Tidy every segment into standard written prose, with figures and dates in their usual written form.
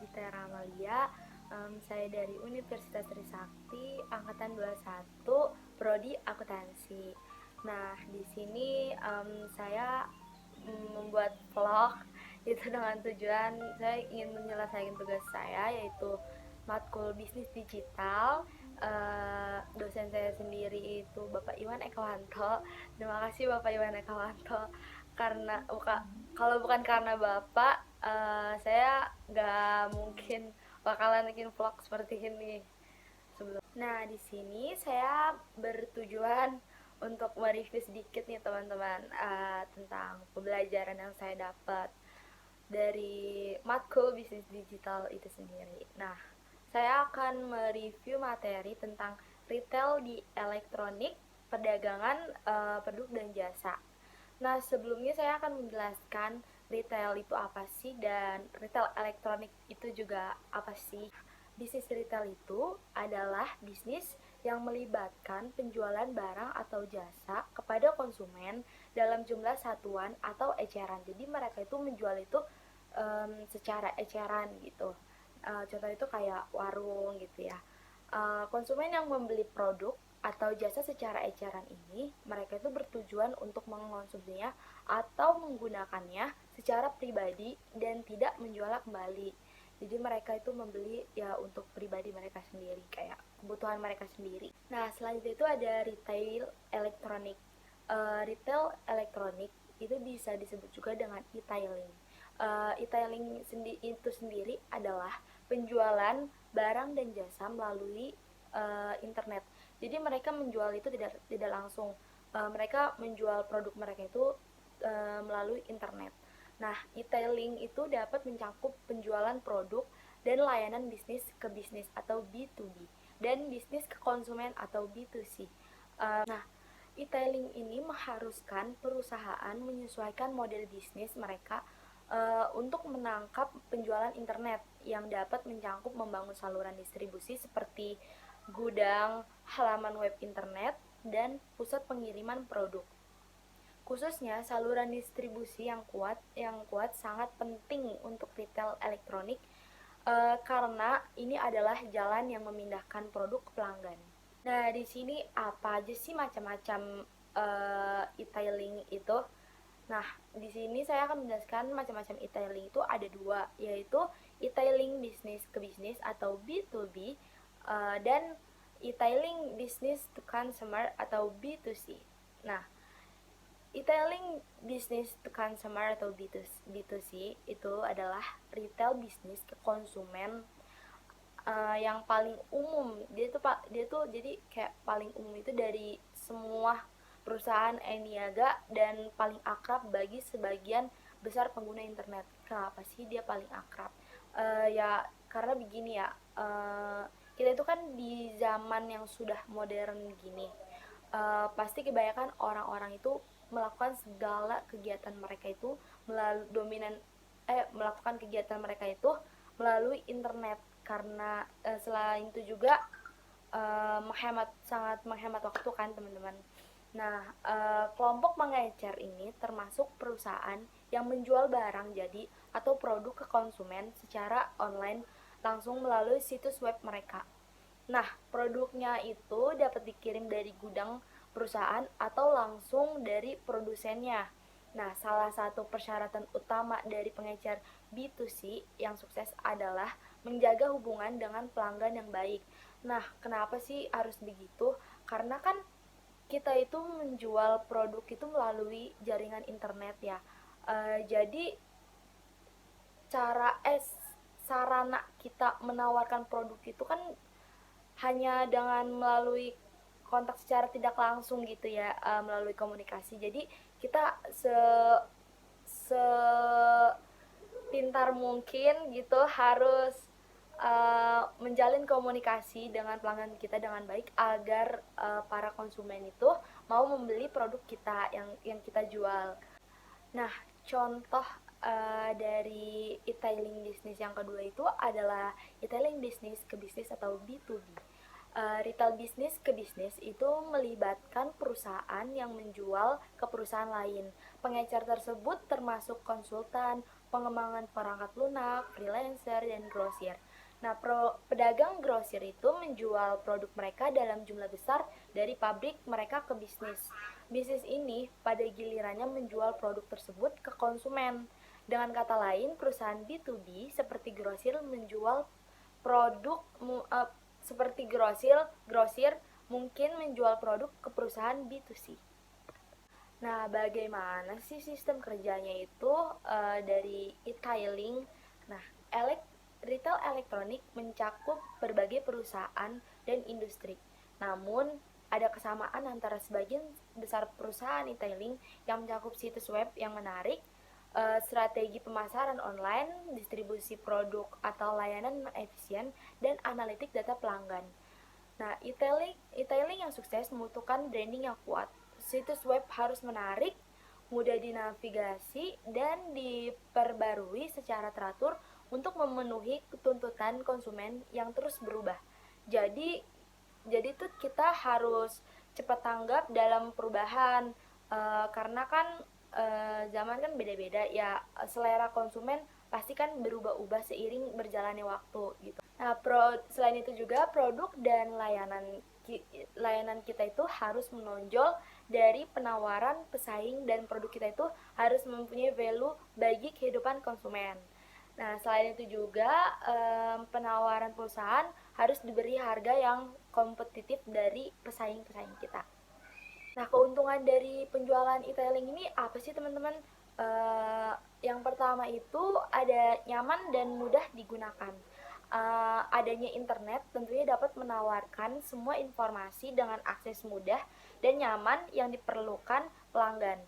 Gita Ramalia. Saya dari Universitas Trisakti angkatan 21 prodi akuntansi. Nah, di sini saya membuat vlog itu dengan tujuan saya ingin menyelesaikan tugas saya, yaitu matkul bisnis digital. Dosen saya sendiri itu Bapak Iwan Ekawanto. Terima kasih Bapak Iwan Ekawanto, karena kalau bukan karena Bapak, saya nggak mungkin bakalan bikin vlog seperti ini sebelum. Nah, di sini saya bertujuan untuk mereview sedikit nih teman-teman, tentang pembelajaran yang saya dapat dari matkul bisnis digital itu sendiri. Nah, saya akan mereview materi tentang retail di elektronik, perdagangan, produk dan jasa. Nah, sebelumnya saya akan menjelaskan retail itu apa sih dan retail elektronik itu juga apa sih. Bisnis retail itu adalah bisnis yang melibatkan penjualan barang atau jasa kepada konsumen dalam jumlah satuan atau eceran. Jadi mereka itu menjual itu secara eceran gitu. Contoh itu kayak warung gitu ya. Konsumen yang membeli produk atau jasa secara eceran ini, mereka itu bertujuan untuk mengonsumsinya atau menggunakannya secara pribadi dan tidak menjualnya kembali. Jadi mereka itu membeli ya untuk pribadi mereka sendiri, kayak kebutuhan mereka sendiri. Nah, selanjutnya itu ada retail elektronik. Retail elektronik itu bisa disebut juga dengan e-tailing. E-tailing itu sendiri adalah penjualan barang dan jasa melalui internet. Jadi mereka menjual itu tidak langsung. Mereka menjual produk mereka itu melalui internet. Nah, e-tailing itu dapat mencakup penjualan produk dan layanan bisnis ke bisnis atau B2B dan bisnis ke konsumen atau B2C. Nah, e-tailing ini mengharuskan perusahaan menyesuaikan model bisnis mereka untuk menangkap penjualan internet yang dapat mencakup membangun saluran distribusi seperti gudang, halaman web internet, dan pusat pengiriman produk. Khususnya saluran distribusi yang kuat sangat penting untuk retail elektronik, karena ini adalah jalan yang memindahkan produk ke pelanggan. Nah, di sini apa aja sih macam-macam e-tailing itu? Nah, di sini saya akan menjelaskan macam-macam e-tailing itu ada dua, yaitu e-tailing bisnis ke bisnis atau B2B, dan e-tailing business to consumer atau B2C. Nah, e-tailing business to consumer atau B2C itu adalah retail bisnis ke konsumen, yang paling umum. Dia tuh jadi kayak paling umum itu dari semua perusahaan e-niaga dan paling akrab bagi sebagian besar pengguna internet. Kenapa sih dia paling akrab? Ya karena begini ya, kita itu kan di zaman yang sudah modern gini, pasti kebanyakan orang-orang itu melakukan segala kegiatan mereka itu melalui melakukan kegiatan mereka itu melalui internet, karena selain itu juga sangat menghemat waktu kan teman-teman. Nah, kelompok mengecer ini termasuk perusahaan yang menjual barang jadi atau produk ke konsumen secara online langsung melalui situs web mereka. Nah, produknya itu dapat dikirim dari gudang perusahaan atau langsung dari produsennya. Nah, salah satu persyaratan utama dari pengecer B2C yang sukses adalah menjaga hubungan dengan pelanggan yang baik. Nah, kenapa sih harus begitu? Karena kan kita itu menjual produk itu melalui jaringan internet ya. Jadi cara sarana kita menawarkan produk itu kan hanya dengan melalui kontak secara tidak langsung gitu ya, melalui komunikasi. Jadi kita se pintar mungkin gitu harus menjalin komunikasi dengan pelanggan kita dengan baik agar para konsumen itu mau membeli produk kita yang kita jual. Nah, contoh dari e-tailing bisnis yang kedua itu adalah e-tailing bisnis ke bisnis atau B2B. Retail bisnis ke bisnis itu melibatkan perusahaan yang menjual ke perusahaan lain. Pengecer tersebut termasuk konsultan, pengembangan perangkat lunak, freelancer, dan grosir. Nah, pedagang grosir itu menjual produk mereka dalam jumlah besar dari pabrik mereka ke bisnis. Bisnis ini pada gilirannya menjual produk tersebut ke konsumen. Dengan kata lain, perusahaan B2B seperti grosir menjual produk seperti grosir mungkin menjual produk ke perusahaan B2C. Nah, bagaimana sih sistem kerjanya itu dari e-tailing? Nah, retail elektronik mencakup berbagai perusahaan dan industri. Namun, ada kesamaan antara sebagian besar perusahaan e-tailing yang mencakup situs web yang menarik, strategi pemasaran online, distribusi produk atau layanan efisien, dan analitik data pelanggan. Nah, e-tailing yang sukses membutuhkan branding yang kuat. Situs web harus menarik, mudah dinavigasi, dan diperbarui secara teratur untuk memenuhi tuntutan konsumen yang terus berubah. Jadi jadi tuh kita harus cepat tanggap dalam perubahan, karena kan zaman kan beda-beda ya, selera konsumen pasti kan berubah-ubah seiring berjalannya waktu gitu. Nah, selain itu juga produk dan layanan kita itu harus menonjol dari penawaran pesaing, dan produk kita itu harus mempunyai value bagi kehidupan konsumen. Nah, selain itu juga penawaran perusahaan harus diberi harga yang kompetitif dari pesaing-pesaing kita. Nah, keuntungan dari penjualan e-tailing ini apa sih teman-teman? Yang pertama itu ada nyaman dan mudah digunakan. Adanya internet tentunya dapat menawarkan semua informasi dengan akses mudah dan nyaman yang diperlukan pelanggan.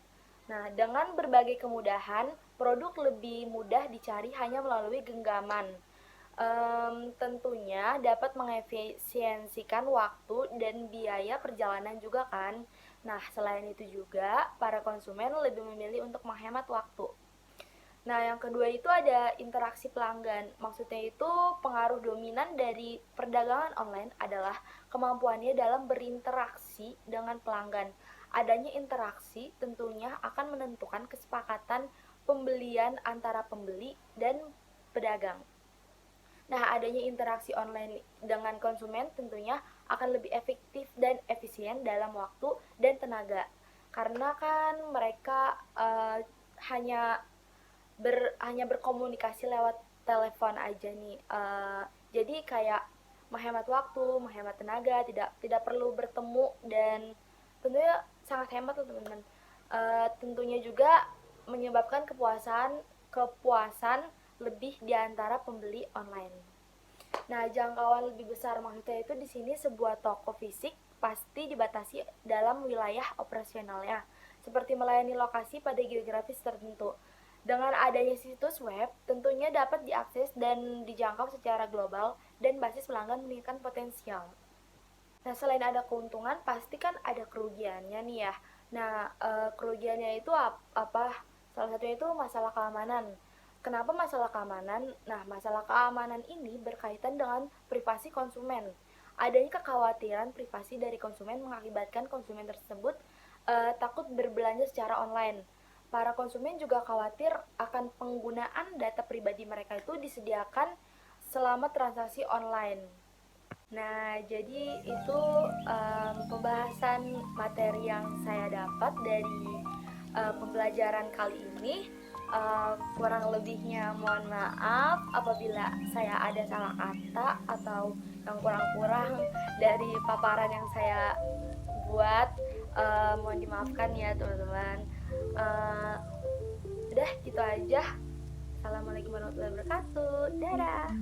Nah, dengan berbagai kemudahan, produk lebih mudah dicari hanya melalui genggaman. Tentunya dapat mengefisiensikan waktu dan biaya perjalanan juga kan. Nah, selain itu juga para konsumen lebih memilih untuk menghemat waktu. Nah, yang kedua itu ada interaksi pelanggan. Maksudnya itu pengaruh dominan dari perdagangan online adalah kemampuannya dalam berinteraksi dengan pelanggan. Adanya interaksi tentunya akan menentukan kesepakatan pembelian antara pembeli dan pedagang. Nah, adanya interaksi online dengan konsumen tentunya akan lebih efektif dan efisien dalam waktu dan tenaga. Karena kan mereka hanya berkomunikasi lewat telepon aja nih. Jadi kayak menghemat waktu, menghemat tenaga, tidak perlu bertemu, dan tentunya sangat hemat loh teman-teman. Tentunya juga menyebabkan kepuasan lebih di antara pembeli online. Nah, jangkauan lebih besar maksudnya itu di sini sebuah toko fisik pasti dibatasi dalam wilayah operasionalnya, seperti melayani lokasi pada geografis tertentu. Dengan adanya situs web, tentunya dapat diakses dan dijangkau secara global, dan basis pelanggan meningkatkan potensial. Nah, selain ada keuntungan, pasti kan ada kerugiannya nih ya. Nah, kerugiannya itu apa? Salah satunya itu masalah keamanan. Kenapa masalah keamanan? Nah, masalah keamanan ini berkaitan dengan privasi konsumen. Adanya kekhawatiran privasi dari konsumen mengakibatkan konsumen tersebut takut berbelanja secara online. Para konsumen juga khawatir akan penggunaan data pribadi mereka itu disediakan selama transaksi online. Nah, jadi itu pembahasan materi yang saya dapat dari pembelajaran kali ini. Kurang lebihnya mohon maaf apabila saya ada salah kata atau yang kurang-kurang dari paparan yang saya buat. Mohon dimaafkan ya teman-teman. Uh, udah gitu aja. Assalamualaikum warahmatullahi wabarakatuh. Dadah.